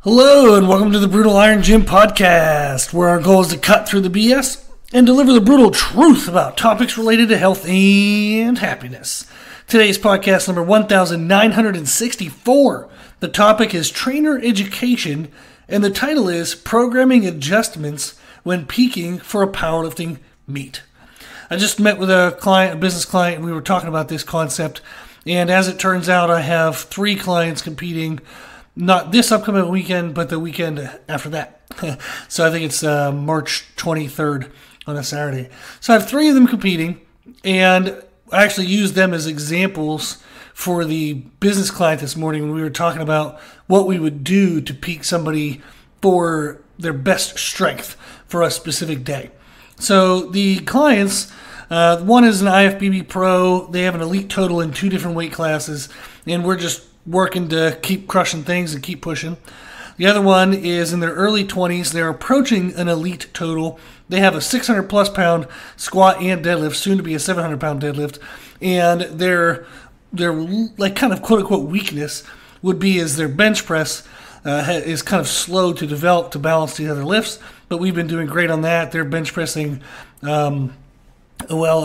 Hello and welcome to the Brutal Iron Gym Podcast, where our goal is to cut through the BS and deliver the brutal truth about topics related to health and happiness. Today's podcast number 1964. The topic is trainer education, and the title is Programming Adjustments When Peaking for a Powerlifting Meet. I just met with a business client, and we were talking about this concept, and as it turns out, I have 3 clients competing. Not this upcoming weekend, but the weekend after that. So I think it's March 23rd on a Saturday. So I have 3 of them competing, and I actually used them as examples for the business client this morning when we were talking about what we would do to peak somebody for their best strength for a specific day. So the clients, one is an IFBB pro. They have an elite total in 2 different weight classes, and we're just working to keep crushing things and keep pushing. The other one is in their early 20s. They're approaching an elite total. They have a 600 plus pound squat and deadlift, soon to be a 700 pound deadlift. And their like kind of quote unquote weakness would be is their bench press is kind of slow to develop to balance the other lifts. But we've been doing great on that. They're bench pressing, I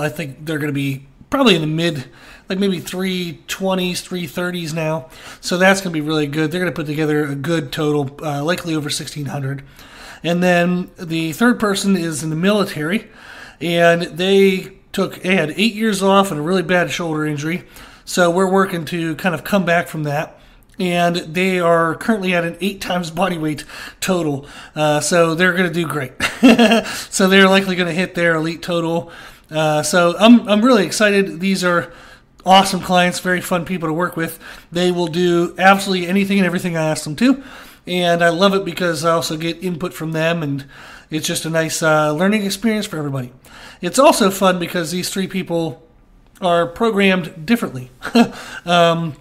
think they're going to be probably in the mid, like maybe 320s, 330s now. So that's going to be really good. They're going to put together a good total, likely over 1,600. And then the third person is in the military, and they had 8 years off and a really bad shoulder injury. So we're working to kind of come back from that. And they are currently at an 8 times body weight total. So they're going to do great. So they're likely going to hit their elite total. So I'm really excited. These are awesome clients, very fun people to work with. They will do absolutely anything and everything I ask them to. And I love it because I also get input from them, and it's just a nice learning experience for everybody. It's also fun because these 3 people are programmed differently. The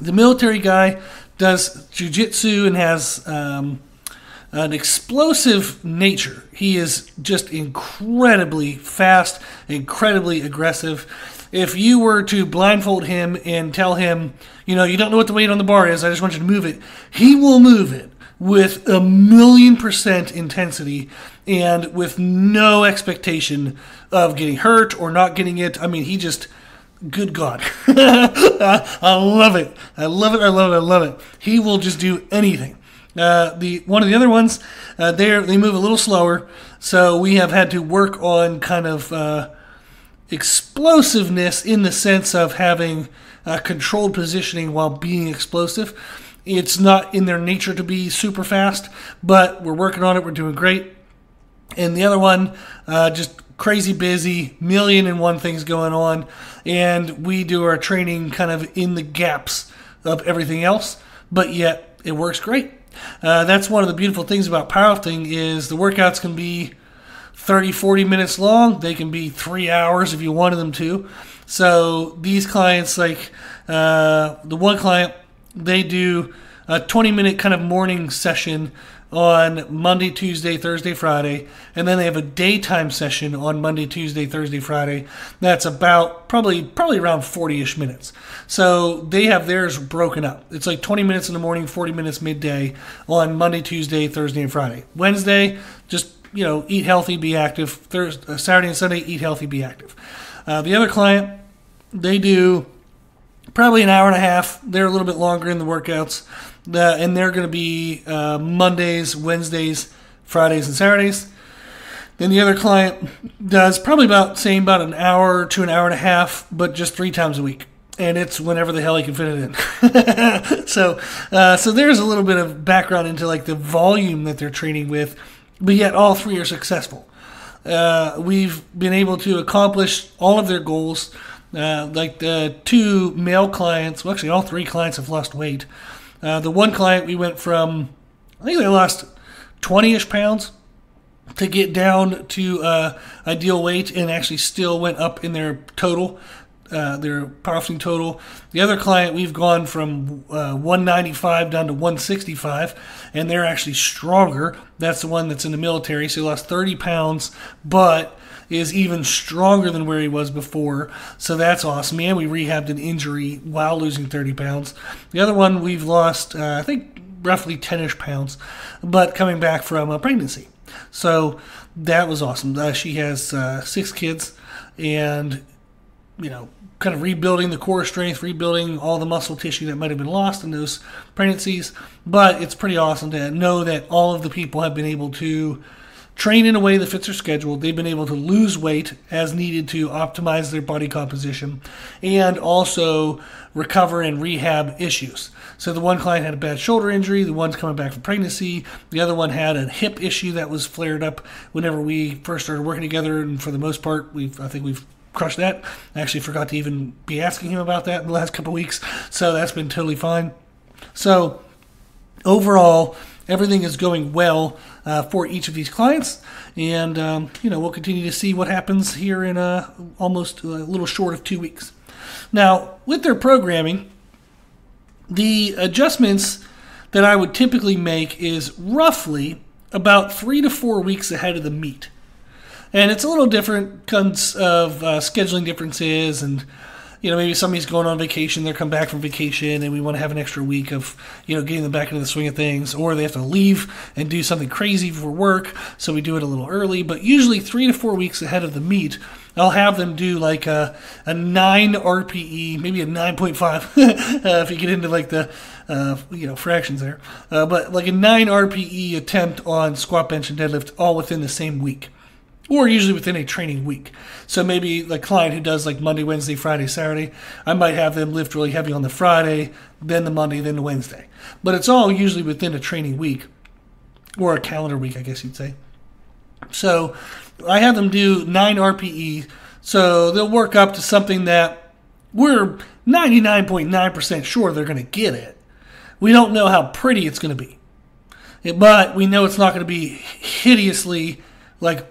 military guy does jiu-jitsu and has an explosive nature. He is just incredibly fast, incredibly aggressive. If you were to blindfold him and tell him, you don't know what the weight on the bar is, I just want you to move it, he will move it with 1,000,000% intensity and with no expectation of getting hurt or not getting it. I mean, he just, good God. I love it. I love it. I love it. I love it. He will just do anything. One of the other ones, they move a little slower, so we have had to work on kind of explosiveness in the sense of having controlled positioning while being explosive. It's not in their nature to be super fast, but we're working on it. We're doing great. And the other one, just crazy busy, 1,000,001 things going on, and we do our training kind of in the gaps of everything else, but yet it works great. That's one of the beautiful things about powerlifting is the workouts can be 30, 40 minutes long. They can be 3 hours if you wanted them to. So these clients, like the one client, they do a 20-minute kind of morning session on Monday, Tuesday, Thursday, Friday, and then they have a daytime session on Monday, Tuesday, Thursday, Friday. That's about probably around 40-ish minutes. So they have theirs broken up. It's like 20 minutes in the morning, 40 minutes midday on Monday, Tuesday, Thursday, and Friday. Wednesday, just eat healthy, be active. Thursday, Saturday and Sunday, eat healthy, be active. The other client, they do probably an hour and a half. They're a little bit longer in the workouts. And they're going to be Mondays, Wednesdays, Fridays, and Saturdays. Then the other client does probably about an hour to an hour and a half, but just 3 times a week. And it's whenever the hell he can fit it in. So there's a little bit of background into like the volume that they're training with, but yet all 3 are successful. We've been able to accomplish all of their goals. Like the 2 male clients, well, actually all 3 clients have lost weight. The one client, we went from, I think they lost 20-ish pounds to get down to ideal weight, and actually still went up in their total, their powerlifting total. The other client, we've gone from 195 down to 165, and they're actually stronger. That's the one that's in the military, so he lost 30 pounds, but is even stronger than where he was before. So that's awesome. And we rehabbed an injury while losing 30 pounds. The other one, we've lost, I think roughly 10-ish pounds, but coming back from a pregnancy. So that was awesome. She has 6 kids, and kind of rebuilding the core strength, rebuilding all the muscle tissue that might have been lost in those pregnancies. But it's pretty awesome to know that all of the people have been able to train in a way that fits their schedule. They've been able to lose weight as needed to optimize their body composition and also recover and rehab issues. So the one client had a bad shoulder injury, the one's coming back from pregnancy, the other one had a hip issue that was flared up whenever we first started working together, and for the most part, I think we've crushed that. I actually forgot to even be asking him about that in the last couple of weeks, so that's been totally fine. So overall, everything is going well for each of these clients, and we'll continue to see what happens here in almost a little short of 2 weeks. Now, with their programming, the adjustments that I would typically make is roughly about 3 to 4 weeks ahead of the meet. And it's a little different because of scheduling differences, and maybe somebody's going on vacation, they're come back from vacation, and we want to have an extra week of getting them back into the swing of things, or they have to leave and do something crazy for work, so we do it a little early. But usually 3 to 4 weeks ahead of the meet, I'll have them do like a 9 RPE, maybe a 9.5 if you get into like the fractions there, but like a 9 RPE attempt on squat, bench, and deadlift all within the same week, or usually within a training week. So maybe the client who does like Monday, Wednesday, Friday, Saturday, I might have them lift really heavy on the Friday, then the Monday, then the Wednesday. But it's all usually within a training week, or a calendar week, I guess you'd say. So I have them do 9 RPE, so they'll work up to something that we're 99.9% sure they're going to get it. We don't know how pretty it's going to be, but we know it's not going to be hideously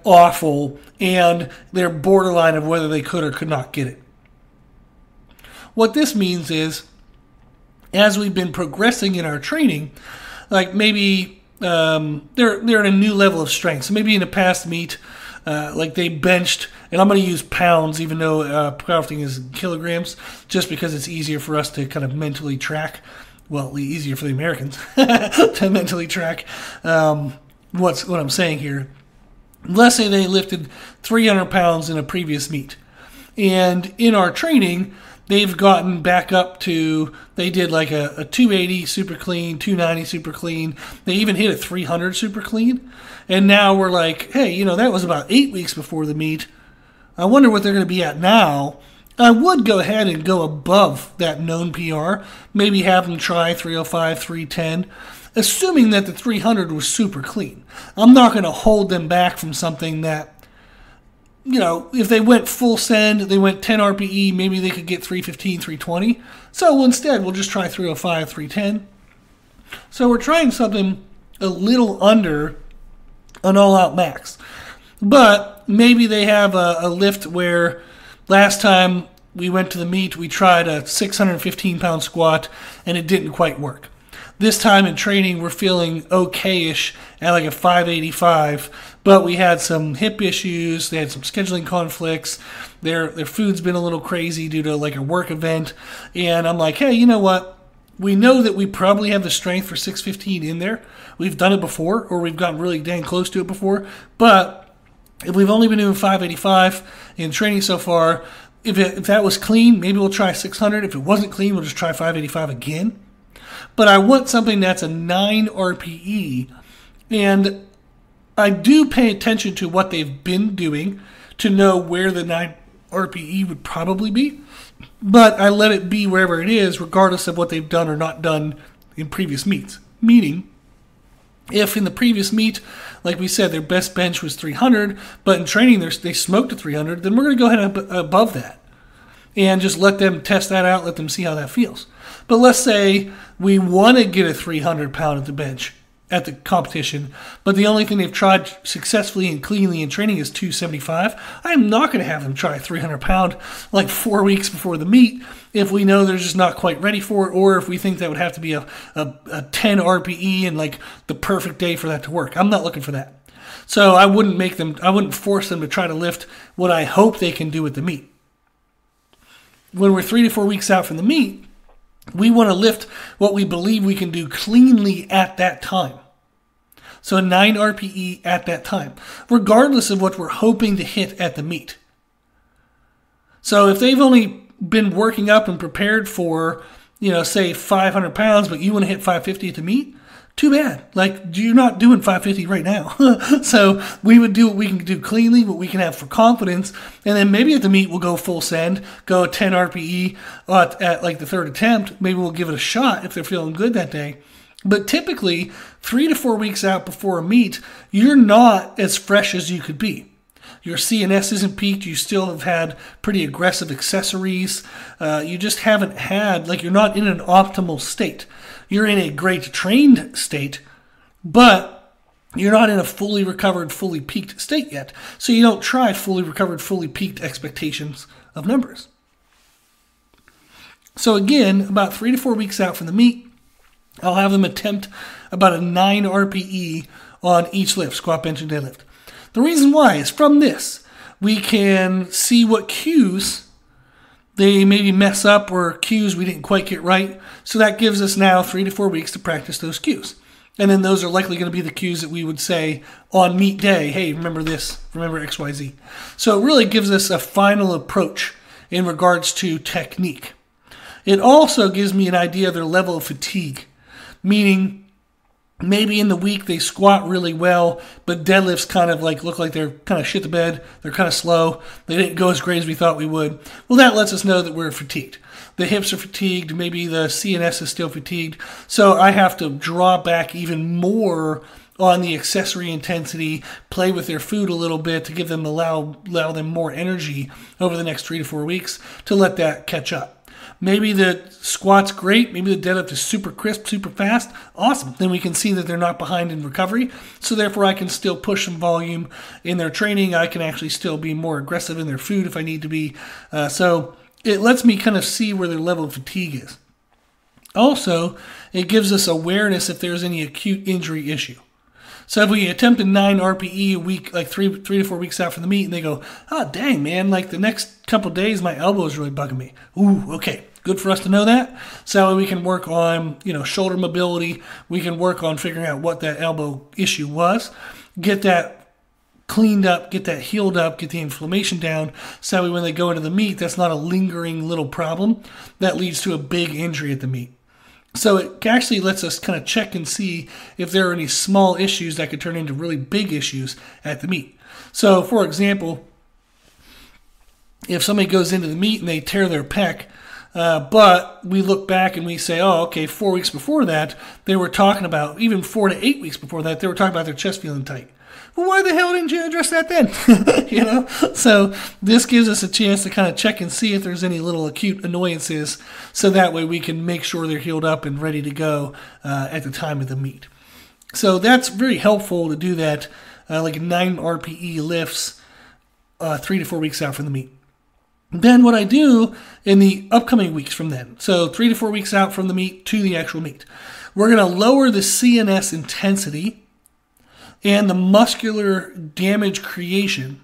awful, and they're borderline of whether they could or could not get it. What this means is, as we've been progressing in our training, maybe they're at a new level of strength. So maybe in a past meet, they benched, and I'm going to use pounds even though powerlifting is kilograms, just because it's easier for us to kind of mentally track. Well, easier for the Americans to mentally track what I'm saying here. Let's say they lifted 300 pounds in a previous meet. And in our training, they've gotten back up to, they did like a 280 super clean, 290 super clean. They even hit a 300 super clean. And now we're like, hey, that was about 8 weeks before the meet. I wonder what they're going to be at now. I would go ahead and go above that known PR. Maybe have them try 305, 310. Assuming that the 300 was super clean. I'm not going to hold them back from something that, if they went full send, they went 10 RPE, maybe they could get 315, 320. So instead, we'll just try 305, 310. So we're trying something a little under an all-out max. But maybe they have a lift where last time we went to the meet, we tried a 615-pound squat, and it didn't quite work. This time in training, we're feeling okay-ish at like a 585, but we had some hip issues. They had some scheduling conflicts. Their food's been a little crazy due to like a work event. And I'm like, hey, you know what? We know that we probably have the strength for 615 in there. We've done it before, or we've gotten really dang close to it before. But if we've only been doing 585 in training so far, if that was clean, maybe we'll try 600. If it wasn't clean, we'll just try 585 again. But I want something that's a 9 RPE, and I do pay attention to what they've been doing to know where the 9 RPE would probably be, but I let it be wherever it is, regardless of what they've done or not done in previous meets. Meaning, if in the previous meet, like we said, their best bench was 300, but in training they smoked a 300, then we're going to go ahead and above that and just let them test that out, let them see how that feels. But let's say we want to get a 300 pound at the bench at the competition, but the only thing they've tried successfully and cleanly in training is 275. I'm not going to have them try 300 pound like 4 weeks before the meet if we know they're just not quite ready for it, or if we think that would have to be a 10 RPE and like the perfect day for that to work. I'm not looking for that. So I wouldn't force them to try to lift what I hope they can do at the meet. When we're 3 to 4 weeks out from the meet, We want to lift what we believe we can do cleanly at that time. So 9 RPE at that time, regardless of what we're hoping to hit at the meet. So if they've only been working up and prepared for, say 500 pounds, but you want to hit 550 at the meet, too bad. Like, you're not doing 550 right now. So we would do what we can do cleanly, what we can have for confidence, and then maybe at the meet we'll go full send, go 10 RPE at like the third attempt. Maybe we'll give it a shot if they're feeling good that day. But typically, 3 to 4 weeks out before a meet, you're not as fresh as you could be. Your CNS isn't peaked. You still have had pretty aggressive accessories. You just haven't had, you're not in an optimal state. You're in a great trained state, but you're not in a fully recovered, fully peaked state yet. So you don't try fully recovered, fully peaked expectations of numbers. So again, about 3 to 4 weeks out from the meet, I'll have them attempt about a 9 RPE on each lift, squat, bench, and deadlift. The reason why is from this, we can see what cues they maybe mess up or cues we didn't quite get right. So that gives us now 3 to 4 weeks to practice those cues. And then those are likely going to be the cues that we would say on meet day, hey, remember this, remember XYZ. So it really gives us a final approach in regards to technique. It also gives me an idea of their level of fatigue. Meaning, maybe in the week they squat really well, but deadlifts kind of look like they're kind of shit the bed. They're kind of slow. They didn't go as great as we thought we would. Well, that lets us know that we're fatigued. The hips are fatigued. Maybe the CNS is still fatigued. So I have to draw back even more on the accessory intensity, play with their food a little bit to give them allow them more energy over the next 3 to 4 weeks to let that catch up. Maybe the squat's great. Maybe the deadlift is super crisp, super fast. Awesome. Then we can see that they're not behind in recovery. So therefore, I can still push some volume in their training. I can actually still be more aggressive in their food if I need to be. So it lets me kind of see where their level of fatigue is. Also, it gives us awareness if there's any acute injury issue. So if we attempt a 9 RPE a week, like three to 4 weeks out from the meet, and they go, oh, dang, man, the next couple of days, my elbow is really bugging me. Ooh, okay. Good for us to know that. So we can work on, shoulder mobility. We can work on figuring out what that elbow issue was. Get that cleaned up, get that healed up, get the inflammation down. So when they go into the meet, that's not a lingering little problem that leads to a big injury at the meet. So it actually lets us kind of check and see if there are any small issues that could turn into really big issues at the meet. So, for example, if somebody goes into the meet and they tear their pec, but we look back and we say, oh, okay, 4 weeks before that, they were talking about, even 4 to 8 weeks before that, they were talking about their chest feeling tight. Well, why the hell didn't you address that then? So this gives us a chance to kind of check and see if there's any little acute annoyances, so that way we can make sure they're healed up and ready to go at the time of the meet. So that's very helpful to do that, like 9 RPE lifts 3 to 4 weeks out from the meet. Then what I do in the upcoming weeks from then, so 3 to 4 weeks out from the meet to the actual meet, we're going to lower the CNS intensity and the muscular damage creation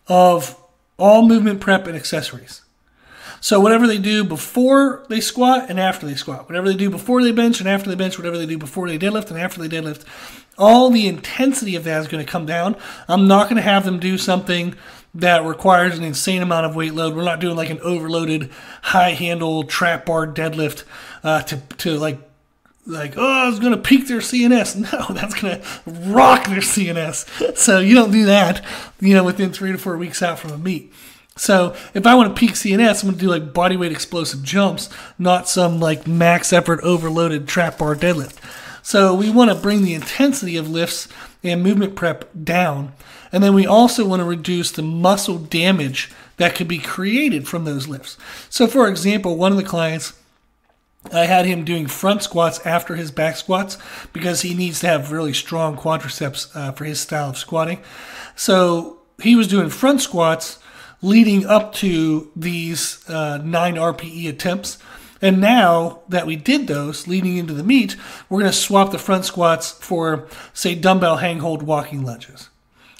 of all movement prep and accessories. So whatever they do before they squat and after they squat, whatever they do before they bench and after they bench, whatever they do before they deadlift and after they deadlift, all the intensity of that is going to come down. I'm not going to have them do something that requires an insane amount of weight load. We're not doing like an overloaded high handle trap bar deadlift to oh, it's going to peak their CNS. No, that's going to rock their CNS. So you don't do that, within 3 to 4 weeks out from a meet. So if I want to peak CNS, I'm going to do like bodyweight explosive jumps, not some like max effort overloaded trap bar deadlift. So we want to bring the intensity of lifts and movement prep down. And then we also want to reduce the muscle damage that could be created from those lifts. So for example, one of the clients, I had him doing front squats after his back squats because he needs to have really strong quadriceps for his style of squatting. So he was doing front squats leading up to these 9 RPE attempts. And now that we did those leading into the meet, we're going to swap the front squats for, say, dumbbell hang hold walking lunges.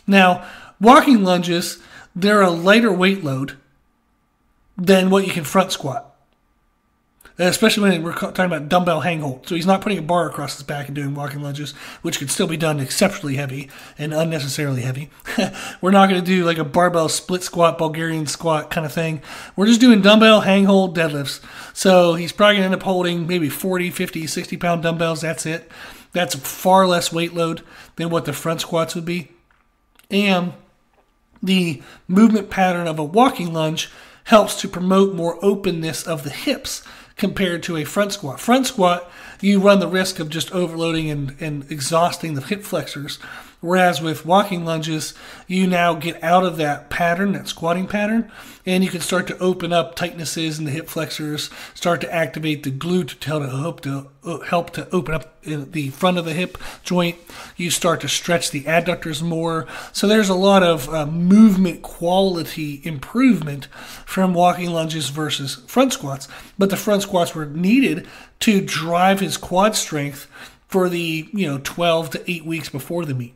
Now, walking lunges, they're a lighter weight load than what you can front squat. especially when we're talking about dumbbell hang hold. So he's not putting a bar across his back and doing walking lunges, which could still be done exceptionally heavy and unnecessarily heavy. We're not going to do like a barbell split squat, Bulgarian squat kind of thing. We're just doing dumbbell hang hold deadlifts. So he's probably going to end up holding maybe 40, 50, 60 pound dumbbells. That's it. That's far less weight load than what the front squats would be. And the movement pattern of a walking lunge helps to promote more openness of the hips compared to a front squat. Front squat, you run the risk of just overloading and exhausting the hip flexors. Whereas with walking lunges, you now get out of that pattern, that squatting pattern, and you can start to open up tightnesses in the hip flexors, start to activate the glute to help to open up the front of the hip joint. You start to stretch the adductors more. So there's a lot of movement quality improvement from walking lunges versus front squats. But the front squats were needed to drive his quad strength for the 12 to 8 weeks before the meet.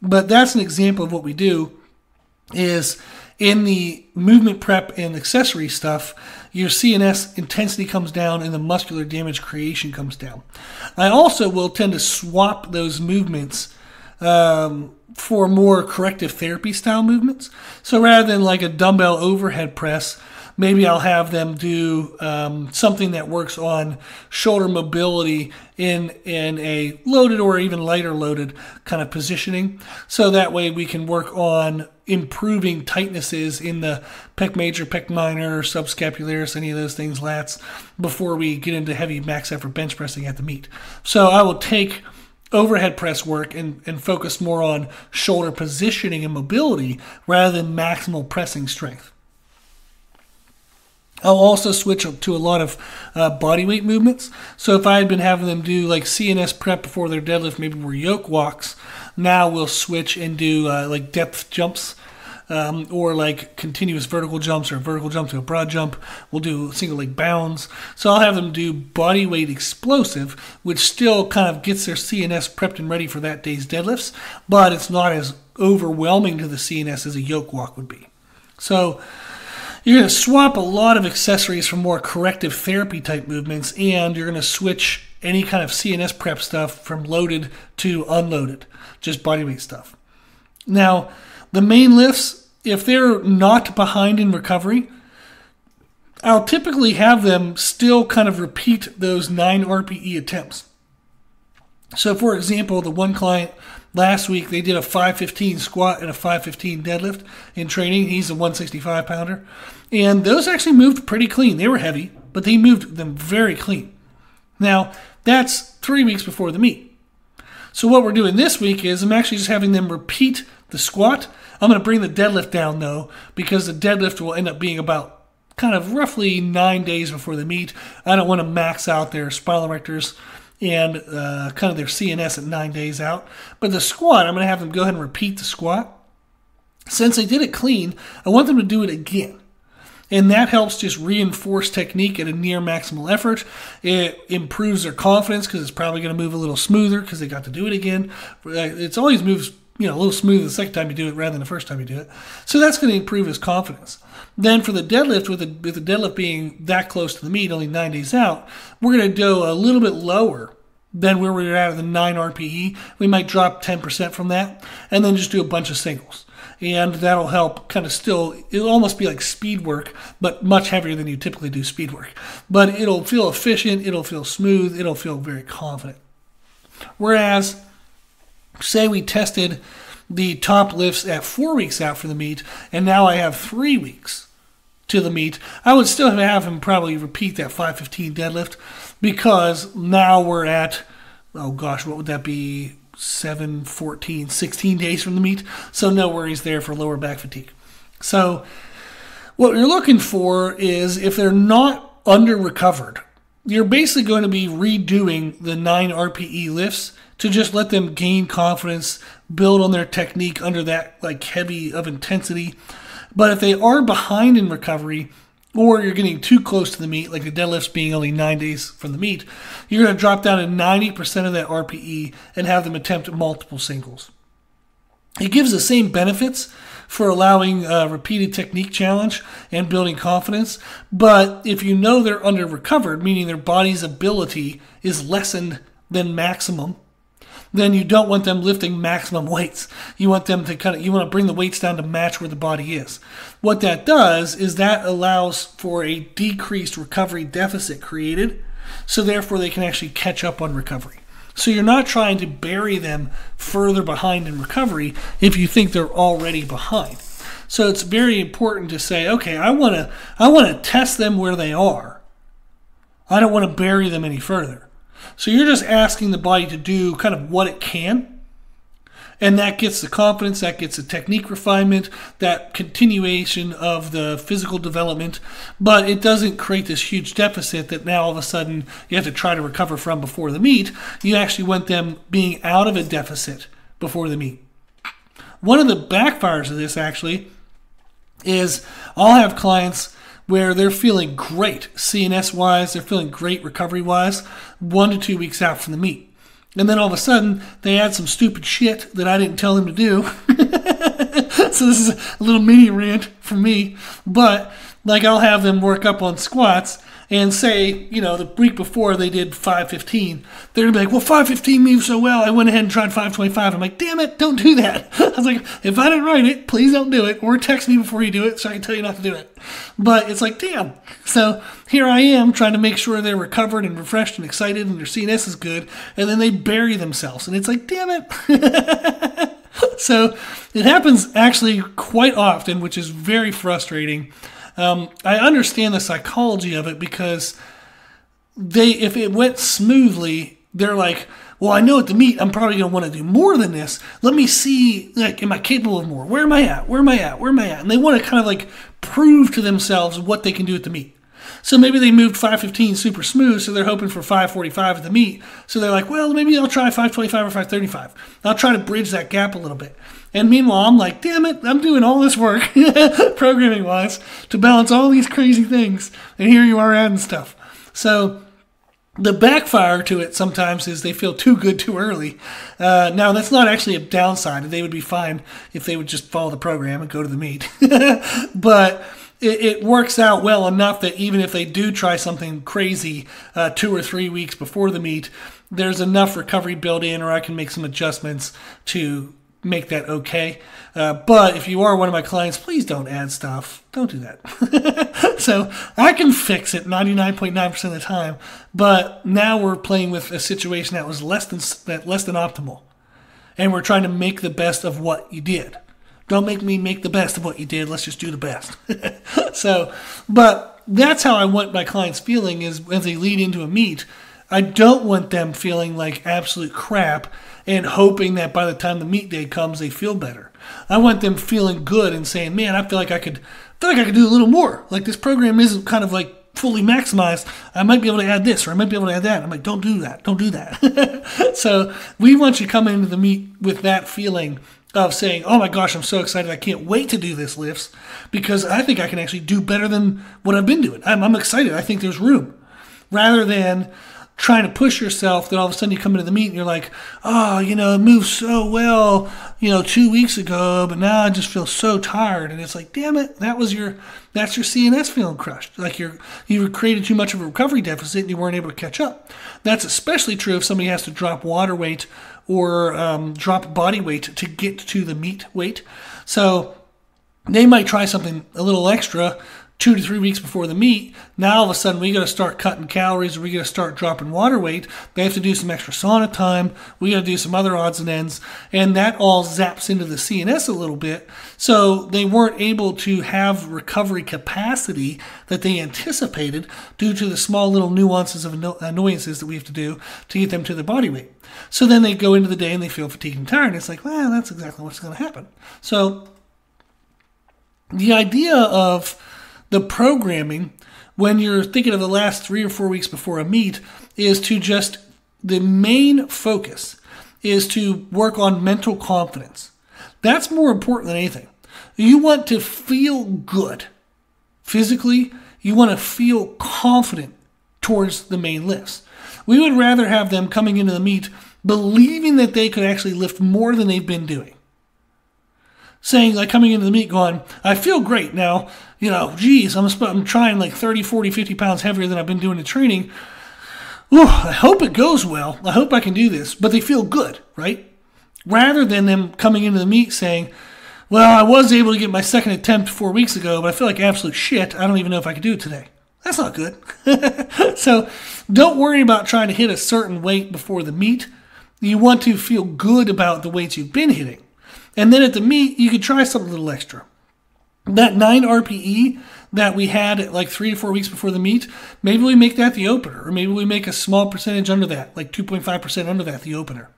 But that's an example of what we do is in the movement prep and accessory stuff, your CNS intensity comes down and the muscular damage creation comes down. I also will tend to swap those movements for more corrective therapy style movements. So rather than like a dumbbell overhead press, maybe I'll have them do something that works on shoulder mobility in a loaded or even lighter loaded kind of positioning. So that way we can work on improving tightnesses in the pec major, pec minor, subscapularis, any of those things, lats, before we get into heavy max effort bench pressing at the meet. So I will take overhead press work and focus more on shoulder positioning and mobility rather than maximal pressing strength. I'll also switch to a lot of body weight movements. So if I had been having them do like CNS prep before their deadlift, maybe were yoke walks, now we'll switch and do like depth jumps or like continuous vertical jumps or vertical jump to a broad jump. We'll do single leg bounds. So I'll have them do body weight explosive, which still kind of gets their CNS prepped and ready for that day's deadlifts, but it's not as overwhelming to the CNS as a yoke walk would be. So you're going to swap a lot of accessories for more corrective therapy type movements, and you're going to switch any kind of CNS prep stuff from loaded to unloaded, just bodyweight stuff. Now, the main lifts, if they're not behind in recovery, I'll typically have them still kind of repeat those 9 RPE attempts. So, for example, the one client last week, they did a 515 squat and a 515 deadlift in training. He's a 165 pounder. And those actually moved pretty clean. They were heavy, but they moved them very clean. Now, that's 3 weeks before the meet. So what we're doing this week is I'm actually just having them repeat the squat. I'm going to bring the deadlift down, though, because the deadlift will end up being about kind of roughly 9 days before the meet. I don't want to max out their spinal erectors and kind of their CNS at 9 days out. But the squat, I'm going to have them go ahead and repeat the squat. Since they did it clean, I want them to do it again. And that helps just reinforce technique at a near maximal effort. It improves their confidence because it's probably going to move a little smoother because they got to do it again. It always moves a little smoother the second time you do it rather than the first time you do it. So that's going to improve his confidence. Then for the deadlift, with the deadlift being that close to the meet, only 9 days out, we're going to go a little bit lower than where we were at the 9 RPE. We might drop 10% from that and then just do a bunch of singles. And that'll help kind of still, it'll almost be like speed work, but much heavier than you typically do speed work. But it'll feel efficient, it'll feel smooth, it'll feel very confident. Whereas, say we tested the top lifts at 4 weeks out for the meet, and now I have 3 weeks to the meet, I would still have him probably repeat that 515 deadlift because now we're at, oh gosh, what would that be? 7, 14, 16 days from the meet. So no worries there for lower back fatigue. So what you're looking for is if they're not under recovered, you're basically going to be redoing the 9 RPE lifts to just let them gain confidence, build on their technique under that like heavy of intensity. But if they are behind in recovery, or you're getting too close to the meet, like the deadlifts being only 9 days from the meet, you're going to drop down to 90% of that RPE and have them attempt multiple singles. It gives the same benefits for allowing a repeated technique challenge and building confidence. But if you know they're under recovered, meaning their body's ability is lessened than maximum, then you don't want them lifting maximum weights. You want them to you want to bring the weights down to match where the body is. What that does is that allows for a decreased recovery deficit created, so therefore they can actually catch up on recovery. So you're not trying to bury them further behind in recovery if you think they're already behind. So it's very important to say, okay, I want to test them where they are. I don't want to bury them any further. So you're just asking the body to do kind of what it can. And that gets the confidence, that gets the technique refinement, that continuation of the physical development, but it doesn't create this huge deficit that now all of a sudden you have to try to recover from before the meet. You actually want them being out of a deficit before the meet. One of the backfires of this actually is I'll have clients where they're feeling great CNS-wise, they're feeling great recovery-wise 1 to 2 weeks out from the meet. And then all of a sudden, they add some stupid shit that I didn't tell them to do. So this is a little mini rant from me. But, like, I'll have them work up on squats and say, the week before they did 515. They're going to be like, well, 515 moves so well, I went ahead and tried 525. I'm like, damn it, don't do that. I was like, if I didn't write it, please don't do it. Or text me before you do it so I can tell you not to do it. But it's like, damn. So here I am trying to make sure they're recovered and refreshed and excited and their CNS is good. And then they bury themselves. And it's like, damn it. So it happens actually quite often, which is very frustrating. I understand the psychology of it because if it went smoothly, they're like, well, I know at the meet I'm probably going to want to do more than this. Let me see, like, am I capable of more? Where am I at? Where am I at? Where am I at? And they want to kind of like prove to themselves what they can do at the meet. So maybe they moved 515 super smooth, so they're hoping for 545 at the meet. So they're like, well, maybe I'll try 525 or 535. I'll try to bridge that gap a little bit. And meanwhile, I'm like, damn it, I'm doing all this work, programming-wise, to balance all these crazy things. And here you are adding stuff. So the backfire to it sometimes is they feel too good too early. Now, that's not actually a downside. They would be fine if they would just follow the program and go to the meet. But it works out well enough that even if they do try something crazy 2 or 3 weeks before the meet, there's enough recovery built in, or I can make some adjustments to make that okay. But if you are one of my clients, please don't add stuff. Don't do that. So I can fix it 99.9% of the time, but now we're playing with a situation that was less than optimal, and we're trying to make the best of what you did. Don't make me make the best of what you did. Let's just do the best. So, but that's how I want my clients feeling is as they lead into a meet. I don't want them feeling like absolute crap and hoping that by the time the meet day comes, they feel better. I want them feeling good and saying, man, I feel like I could do a little more. Like this program isn't kind of like fully maximized. I might be able to add this or I might be able to add that. I'm like, don't do that. Don't do that. So we want you coming into the meet with that feeling of saying, oh my gosh, I'm so excited. I can't wait to do this lifts because I think I can actually do better than what I've been doing. I'm excited. I think there's room. Rather than trying to push yourself that all of a sudden you come into the meet and you're like, oh, it moved so well, 2 weeks ago, but now I just feel so tired. And it's like, damn it, that's your CNS feeling crushed. Like you created too much of a recovery deficit and you weren't able to catch up. That's especially true if somebody has to drop water weight or drop body weight to get to the meet weight. So they might try something a little extra 2 to 3 weeks before the meet. Now all of a sudden we got to start cutting calories, or we got to start dropping water weight. They have to do some extra sauna time. We got to do some other odds and ends, and that all zaps into the CNS a little bit. So they weren't able to have recovery capacity that they anticipated due to the small little nuances of annoyances that we have to do to get them to the body weight. So then they go into the day and they feel fatigued and tired. And it's like, well, that's exactly what's going to happen. So the idea of the programming, when you're thinking of the last 3 or 4 weeks before a meet, is to just, the main focus is to work on mental confidence. That's more important than anything. You want to feel good physically. You want to feel confident towards the main lifts. We would rather have them coming into the meet believing that they could actually lift more than they've been doing. saying, like coming into the meet going, I feel great now, geez, I'm trying like 30, 40, 50 pounds heavier than I've been doing in training. Ooh, I hope it goes well. I hope I can do this. But they feel good, right? Rather than them coming into the meet saying, well, I was able to get my second attempt 4 weeks ago, but I feel like absolute shit. I don't even know if I can do it today. That's not good. So don't worry about trying to hit a certain weight before the meet. You want to feel good about the weights you've been hitting. And then at the meet, you could try something a little extra. That 9 RPE that we had like 3 to 4 weeks before the meet, maybe we make that the opener, or maybe we make a small percentage under that, like 2.5% under that, the opener.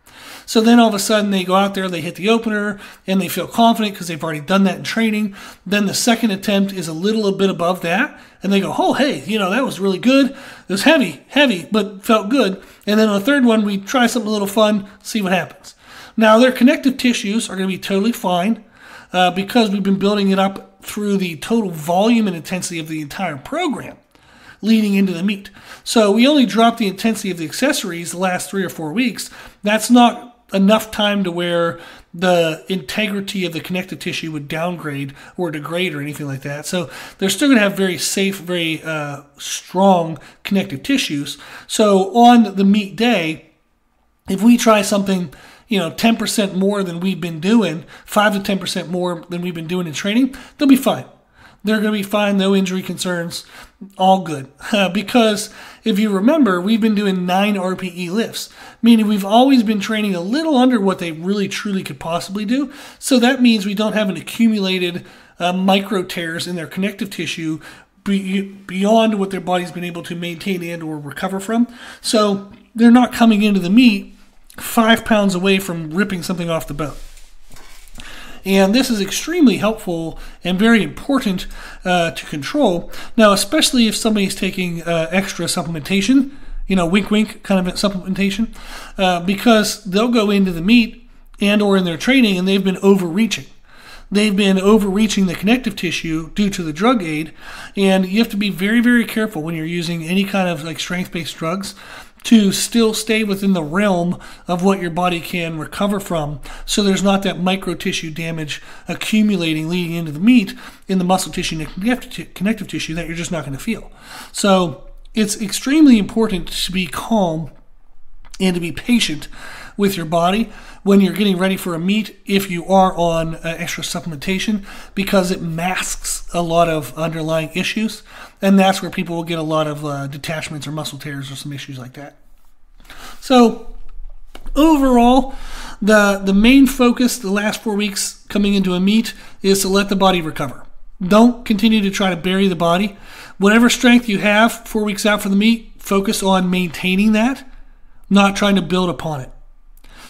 So then all of a sudden they go out there, they hit the opener, and they feel confident because they've already done that in training. Then the second attempt is a little bit above that, and they go, oh, hey, that was really good. It was heavy, but felt good. And then on the third one, we try something a little fun, see what happens. Now, their connective tissues are going to be totally fine because we've been building it up through the total volume and intensity of the entire program leading into the meet. So we only dropped the intensity of the accessories the last 3 or 4 weeks. That's not enough time to where the integrity of the connective tissue would downgrade or degrade or anything like that. So they're still going to have very safe, very strong connective tissues. So on the meet day, if we try something 10% more than we've been doing, 5 to 10% more than we've been doing in training, they'll be fine. They're going to be fine, no injury concerns, all good. Because if you remember, we've been doing 9 RPE lifts, meaning we've always been training a little under what they really truly could possibly do. So that means we don't have an accumulated micro tears in their connective tissue beyond what their body's been able to maintain and or recover from. So they're not coming into the meet 5 pounds away from ripping something off the bone. And this is extremely helpful and very important to control. Now, especially if somebody's taking extra supplementation, wink, wink kind of supplementation, because they'll go into the meet and or in their training and they've been overreaching. They've been overreaching the connective tissue due to the drug aid. And you have to be very, very careful when you're using any kind of like strength-based drugs to still stay within the realm of what your body can recover from, so there's not that micro tissue damage accumulating leading into the meet in the muscle tissue and connective tissue that you're just not going to feel. So it's extremely important to be calm and to be patient with your body when you're getting ready for a meet if you are on extra supplementation, because it masks a lot of underlying issues, and that's where people will get a lot of detachments or muscle tears or some issues like that. So overall, the main focus the last 4 weeks coming into a meet is to let the body recover. Don't continue to try to bury the body. Whatever strength you have 4 weeks out for the meet, focus on maintaining that, not trying to build upon it.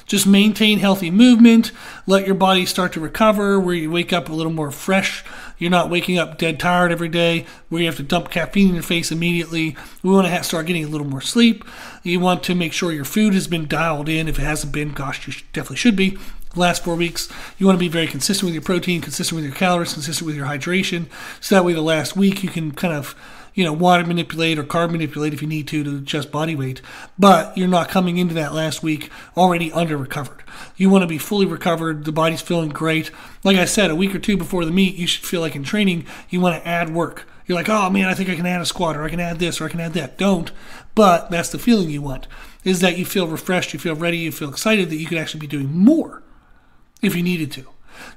Just maintain healthy movement. Let your body start to recover where you wake up a little more fresh. You're not waking up dead tired every day where you have to dump caffeine in your face immediately. We want to start getting a little more sleep. You want to make sure your food has been dialed in. If it hasn't been, gosh, you definitely should be. The last 4 weeks, you want to be very consistent with your protein, consistent with your calories, consistent with your hydration. So that way the last week you can kind of water manipulate or carb manipulate if you need to adjust body weight, but you're not coming into that last week already under recovered. You want to be fully recovered. The body's feeling great. Like I said, a week or two before the meet, you should feel like in training, you want to add work. You're like, oh man, I think I can add a squat, or I can add this, or I can add that. Don't, but that's the feeling you want, is that you feel refreshed, you feel ready, you feel excited that you could actually be doing more if you needed to.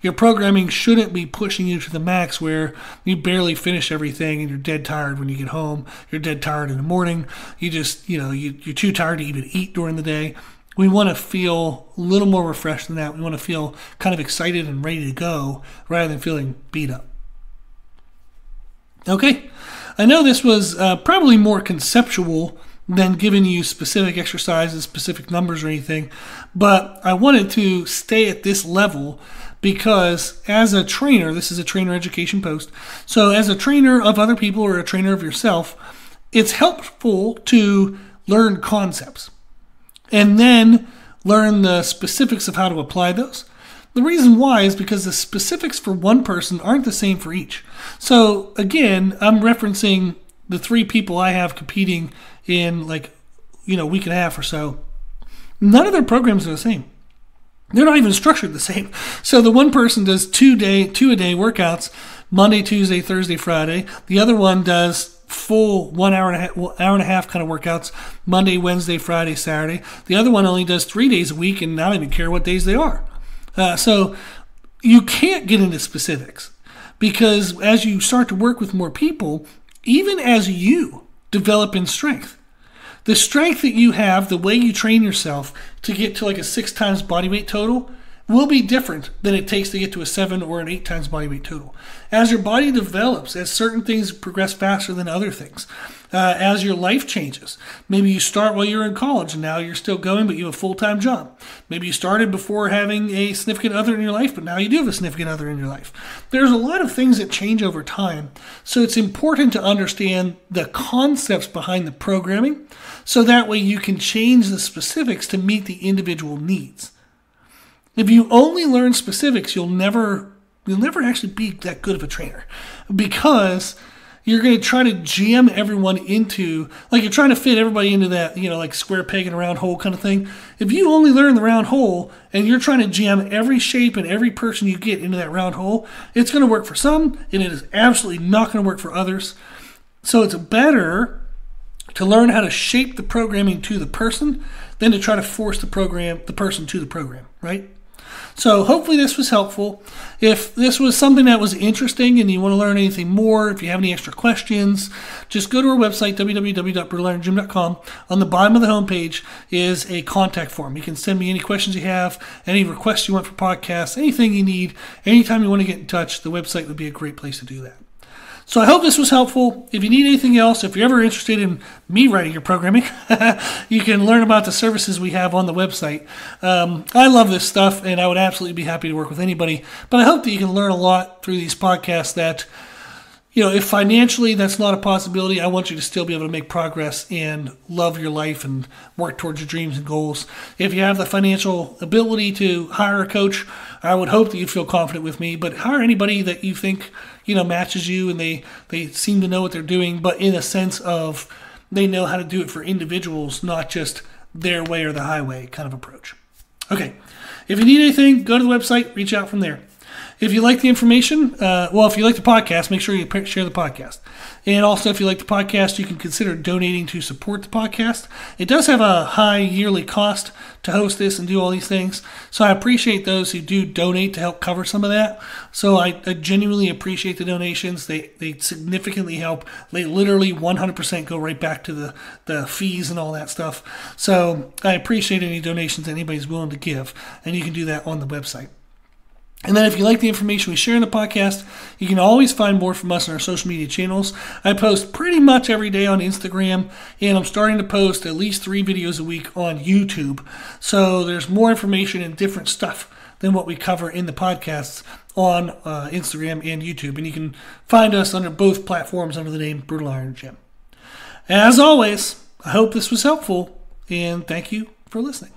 Your programming shouldn't be pushing you to the max where you barely finish everything and you're dead tired when you get home. You're dead tired in the morning. You just, you're too tired to even eat during the day. We want to feel a little more refreshed than that. We want to feel kind of excited and ready to go rather than feeling beat up. Okay, I know this was probably more conceptual than giving you specific exercises, specific numbers or anything, but I wanted to stay at this level because as a trainer, this is a trainer education post, so as a trainer of other people or a trainer of yourself, it's helpful to learn concepts and then learn the specifics of how to apply those. The reason why is because the specifics for one person aren't the same for each. So again, I'm referencing the 3 people I have competing in week and a half or so. None of their programs are the same. they're not even structured the same. So the one person does two a day workouts, Monday, Tuesday, Thursday, Friday. The other one does full 1 hour and a half kind of workouts, Monday, Wednesday, Friday, Saturday. The other one only does 3 days a week, and I don't even care what days they are. So you can't get into specifics, because as you start to work with more people, even as you develop in strength, the strength that you have, the way you train yourself to get to like a 6 times body weight total will be different than it takes to get to a 7 or an 8 times body weight total. As your body develops, as certain things progress faster than other things, as your life changes. Maybe you start while you're in college and now you're still going, but you have a full-time job. Maybe you started before having a significant other in your life, but now you do have a significant other in your life. There's a lot of things that change over time. So it's important to understand the concepts behind the programming, so that way you can change the specifics to meet the individual needs. If you only learn specifics, you'll never actually be that good of a trainer, because you're going to try to jam everyone into, like you're trying to fit everybody into that, like square peg in a round hole kind of thing. If you only learn the round hole and you're trying to jam every shape and every person you get into that round hole, it's going to work for some and it is absolutely not going to work for others. So it's better to learn how to shape the programming to the person than to try to force the person to the program, right? So hopefully this was helpful. If this was something that was interesting and you want to learn anything more, if you have any extra questions, just go to our website, www.brutalirongym.com. On the bottom of the homepage is a contact form. You can send me any questions you have, any requests you want for podcasts, anything you need. Anytime you want to get in touch, the website would be a great place to do that. So I hope this was helpful. If you need anything else, if you're ever interested in me writing your programming, you can learn about the services we have on the website. I love this stuff, and I would absolutely be happy to work with anybody. But I hope that you can learn a lot through these podcasts that, if financially that's not a possibility, I want you to still be able to make progress and love your life and work towards your dreams and goals. If you have the financial ability to hire a coach, I would hope that you feel confident with me, but hire anybody that you think, matches you and they seem to know what they're doing, but in a sense of they know how to do it for individuals, not just their way or the highway kind of approach. Okay. If you need anything, go to the website, reach out from there. If you like the information, if you like the podcast, make sure you share the podcast. And also, if you like the podcast, you can consider donating to support the podcast. It does have a high yearly cost to host this and do all these things. So I appreciate those who do donate to help cover some of that. So I genuinely appreciate the donations. They significantly help. They literally 100% go right back to the fees and all that stuff. So I appreciate any donations anybody's willing to give. And you can do that on the website. And then if you like the information we share in the podcast, you can always find more from us on our social media channels. I post pretty much every day on Instagram, and I'm starting to post at least 3 videos a week on YouTube. So there's more information and different stuff than what we cover in the podcasts on Instagram and YouTube. And you can find us under both platforms under the name Brutal Iron Gym. As always, I hope this was helpful, and thank you for listening.